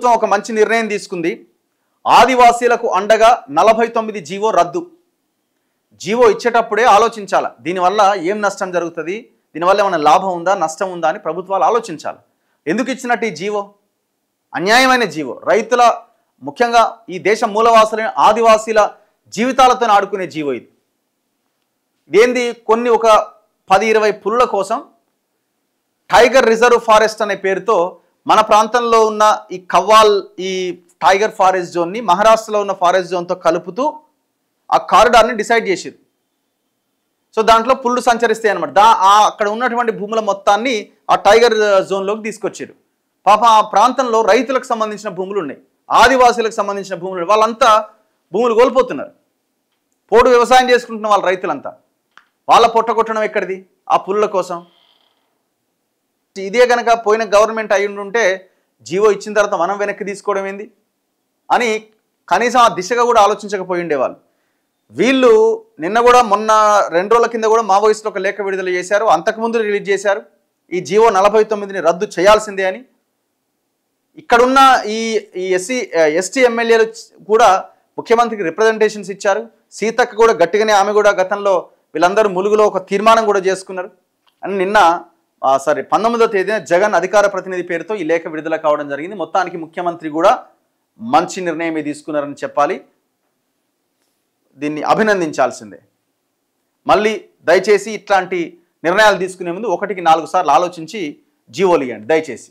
ప్రభుత్వం ఒక మంచి నిర్ణయం తీసుకుంది. ఆదివాసీలకు అండగా 49 జీవో రద్దు. జీవో ఇచ్చేటప్పుడే ఆలోచించాలి, దీనివల్ల ఏం నష్టం జరుగుతుంది, దీనివల్ల ఏమైనా లాభం ఉందా నష్టం ఉందా అని ప్రభుత్వాలు ఆలోచించాలి. ఎందుకు ఇచ్చినట్టు ఈ జీవో? అన్యాయమైన జీవో. రైతుల, ముఖ్యంగా ఈ దేశ మూలవాసులైన ఆదివాసీల జీవితాలతో ఆడుకునే జీవో ఇది. ఇదేంది, కొన్ని ఒక 10-20 పులుల కోసం టైగర్ రిజర్వ్ ఫారెస్ట్ అనే పేరుతో మన ప్రాంతంలో ఉన్న ఈ కవ్వాల్, ఈ టైగర్ ఫారెస్ట్ జోన్ని మహారాష్ట్రలో ఉన్న ఫారెస్ట్ జోన్తో కలుపుతూ ఆ కారిడార్ని డిసైడ్ చేసిరు. సో దాంట్లో పుళ్ళు సంచరిస్తాయి అనమాట. అక్కడ ఉన్నటువంటి భూముల మొత్తాన్ని ఆ టైగర్ జోన్లోకి తీసుకొచ్చారు. పాప ఆ ప్రాంతంలో రైతులకు సంబంధించిన భూములు ఉన్నాయి, ఆదివాసీలకు సంబంధించిన భూములు ఉన్నాయి. వాళ్ళంతా భూములు కోల్పోతున్నారు. పోడు వ్యవసాయం చేసుకుంటున్న వాళ్ళ రైతులంతా వాళ్ళ పొట్టగొట్టడం ఎక్కడిది? ఆ పుల్ల కోసం. ఇదే కనుక పోయిన గవర్నమెంట్ అయి ఉంటే జీవో ఇచ్చిన తర్వాత మనం వెనక్కి తీసుకోవడం ఏంది అని కనీసం ఆ దిశగా కూడా ఆలోచించకపోయి ఉండేవాళ్ళు. వీళ్ళు నిన్న కూడా, మొన్న 2 రోజుల కింద కూడా మావోయిస్టులు ఒక లేఖ విడుదల చేశారు. అంతకుముందు రిలీజ్ చేశారు ఈ జీవో 49ని రద్దు చేయాల్సిందే అని. ఇక్కడున్న ఈ ఎస్టీ ఎమ్మెల్యేలు కూడా ముఖ్యమంత్రికి రిప్రజెంటేషన్స్ ఇచ్చారు. సీతక్క కూడా గట్టిగానే, ఆమె కూడా గతంలో వీళ్ళందరూ ములుగులో ఒక తీర్మానం కూడా చేసుకున్నారు అని నిన్న 19వ తేదీన జగన్ అధికార ప్రతినిధి పేరుతో ఈ లేఖ విడుదల కావడం జరిగింది. మొత్తానికి ముఖ్యమంత్రి కూడా మంచి నిర్ణయం తీసుకున్నారని చెప్పాలి, దీన్ని అభినందించాల్సిందే. మళ్ళీ దయచేసి ఇట్లాంటి నిర్ణయాలు తీసుకునే ముందు 1కి 4 సార్లు ఆలోచించి జీవోలు ఇవ్వండి దయచేసి.